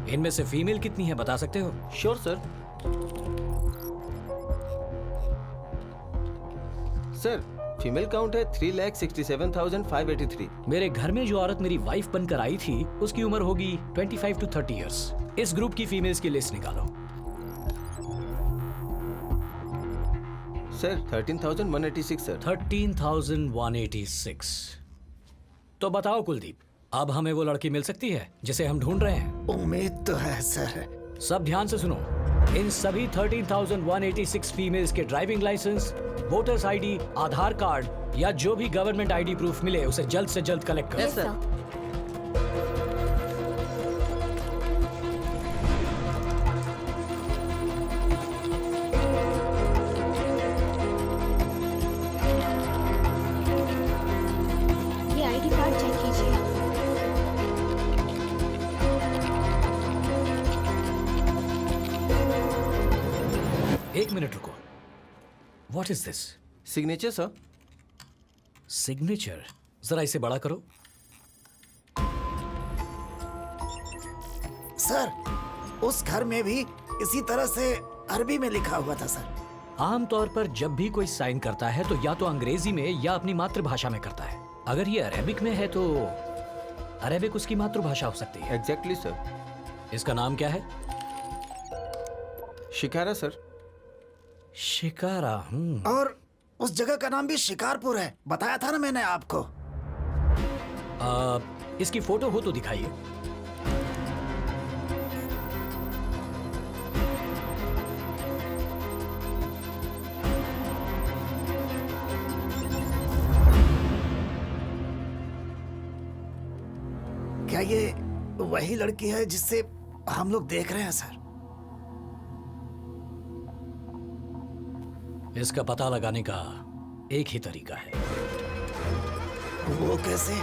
इनमें से फीमेल कितनी है बता सकते हो? Sure sir. Sir female count है 3,67,583। मेरे घर में जो औरत मेरी वाइफ बनकर आई थी उसकी उम्र होगी 25 to 30 इयर्स। इस ग्रुप की फीमेल्स की लिस्ट निकालो। Sir 13,186 sir. 13,186। तो बताओ कुलदीप, अब हमें वो लड़की मिल सकती है जिसे हम ढूंढ रहे हैं? उम्मीद तो है सर। सब ध्यान से सुनो, इन सभी 13,186 फीमेल्स के ड्राइविंग लाइसेंस, वोटर्स आईडी, आधार कार्ड या जो भी गवर्नमेंट आईडी प्रूफ मिले उसे जल्द से जल्द कलेक्ट करो। Yes sir. ये आईडी कार्ड चेक कीजिए। एक मिनट रुको। What is this? Signature sir. Signature? जरा इसे बड़ा करो। सर उस घर में भी इसी तरह से अरबी में लिखा हुआ था सर। आमतौर पर जब भी कोई साइन करता है तो या तो अंग्रेजी में या अपनी मातृभाषा में करता है। अगर ये अरेबिक में है तो अरेबिक उसकी मातृभाषा हो सकती है। Exactly sir. इसका नाम क्या है? शिकारा सर। शिकारा। और उस जगह का नाम भी शिकारपुर है, बताया था ना मैंने आपको। इसकी फोटो हो तो दिखाइए। क्या ये वही लड़की है जिससे हम लोग देख रहे हैं सर? इसका पता लगाने का एक ही तरीका है। वो कैसे?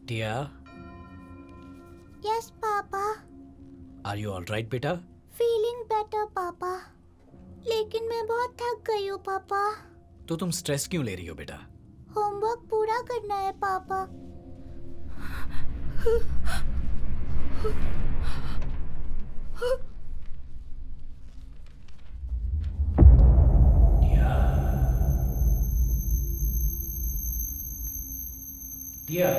Tia, yes papa. Are you all right बेटा? फीलिंग बेटर पापा, लेकिन मैं बहुत थक गई हूँ पापा। तो तुम स्ट्रेस क्यों ले रही हो बेटा? होमवर्क पूरा करना है पापा। टिया,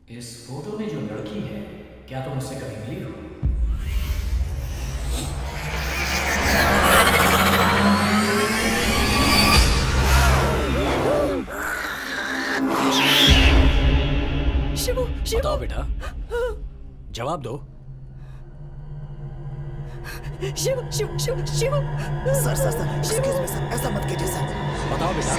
इस फोटो में जो लड़की है क्या तुम उससे कभी मिली हो? शिवू, शिवू। बताओ बेटा, जवाब दो। Shivu, Shivu, Shivu, Shivu. Sir sir sir excuse me sir, ऐसा मत कीजिए सर। बताओ बेटा।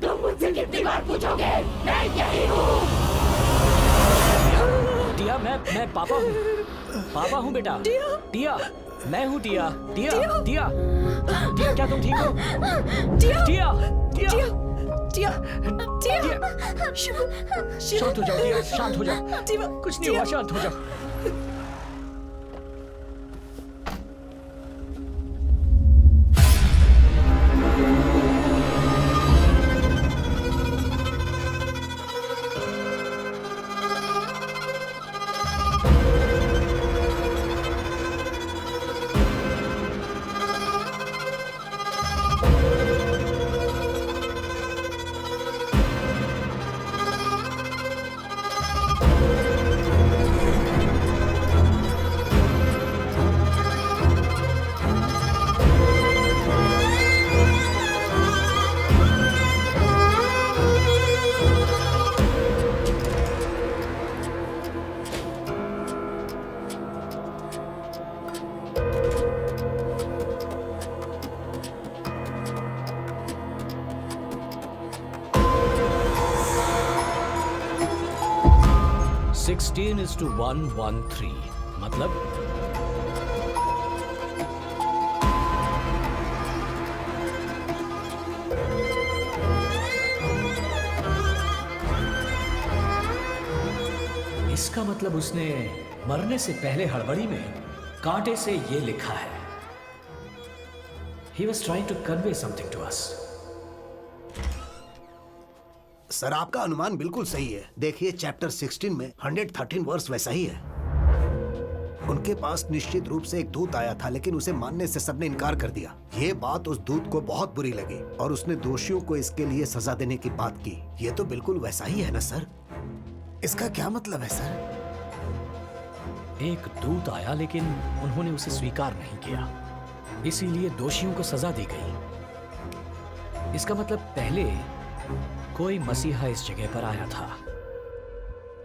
तुम मुझसे कितनी बार पूछोगे? मैं यही हूँ। टिया, मैं पापा हूँ बेटा। टिया, मैं हूँ टिया। टिया, टिया, टिया, क्या तुम ठीक हो? टिया, टिया, टिया, टिया, टिया, टिया। शिवू, शिवू। शांत हो जाओ टिया, शांत हो जाओ। टिया, कुछ नहीं हुआ, शांत हो जाओ। 16:113 मतलब इसका मतलब उसने मरने से पहले हड़बड़ी में कांटे से ये लिखा है। He was trying to convey something to us. Sir आपका अनुमान बिल्कुल सही है। देखिए चैप्टर 16 में 113 वर्स वैसा ही है। उनके पास निश्चित रूप से एक दूत आया था, लेकिन उसे मानने से सबने इनकार कर दिया। ये बात उस दूत को बहुत बुरी लगी और उसने दोषियों को इसके लिए सजा देने की बात की। ये तो बिल्कुल वैसा ही है ना सर? इसका क्या मतलब है सर? एक दूत आया लेकिन उन्होंने उसे स्वीकार नहीं किया, इसीलिए दोषियों को सजा दी गई। इसका मतलब पहले कोई मसीहा इस जगह पर आया था,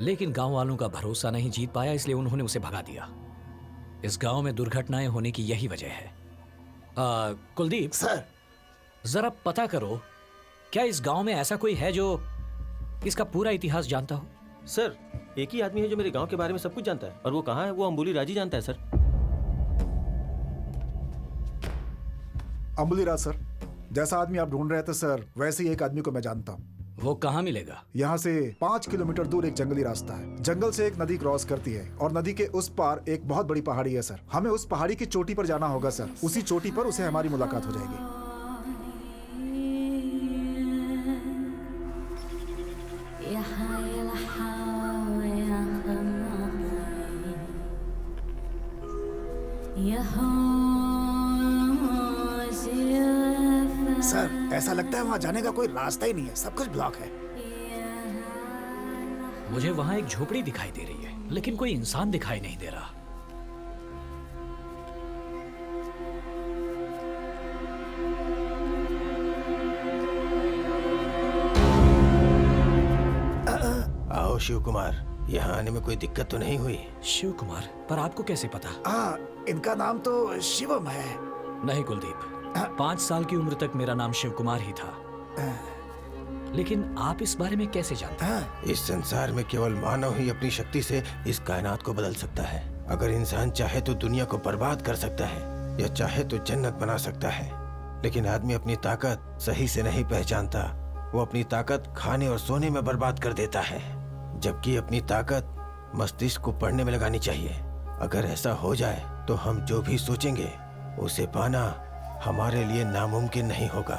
लेकिन गांव वालों का भरोसा नहीं जीत पाया, इसलिए उन्होंने उसे भगा दिया। इस गांव में दुर्घटनाएं होने की यही वजह है। कुलदीप सर, जरा पता करो, क्या इस गांव में ऐसा कोई है जो इसका पूरा इतिहास जानता हो? सर, एक ही आदमी है जो मेरे गांव के बारे में सब कुछ जानता है, और वो कहाँ है वो अंबुली राजी जानता है सर। अंबुली राज सर, जैसा आदमी आप ढूंढ रहे थे सर, वैसे ही एक आदमी को मैं जानता हूँ। वो कहाँ मिलेगा? यहाँ से 5 किलोमीटर दूर एक जंगली रास्ता है। जंगल से एक नदी क्रॉस करती है और नदी के उस पार एक बहुत बड़ी पहाड़ी है सर। हमें उस पहाड़ी की चोटी पर जाना होगा सर। उसी चोटी पर उसे हमारी मुलाकात हो जाएगी। सर ऐसा लगता है वहाँ जाने का कोई रास्ता ही नहीं है, सब कुछ ब्लॉक है। मुझे वहां एक झोपड़ी दिखाई दे रही है, लेकिन कोई इंसान दिखाई नहीं दे रहा। आओ शिव कुमार, यहाँ आने में कोई दिक्कत तो नहीं हुई? शिव कुमार? पर आपको कैसे पता? इनका नाम तो शिवम है। नहीं कुलदीप, 5 साल की उम्र तक मेरा नाम शिव कुमार ही था। लेकिन आप इस बारे में कैसे जानते हैं? इस संसार में केवल मानव ही अपनी शक्ति से इस कायनात को बदल सकता है। अगर इंसान चाहे तो दुनिया को बर्बाद कर सकता है, या चाहे तो जन्नत बना सकता है। लेकिन आदमी अपनी ताकत सही से नहीं पहचानता। वो अपनी ताकत खाने और सोने में बर्बाद कर देता है, जबकि अपनी ताकत मस्तिष्क को पढ़ने में लगानी चाहिए। अगर ऐसा हो जाए तो हम जो भी सोचेंगे उसे पाना हमारे लिए नामुमकिन नहीं होगा।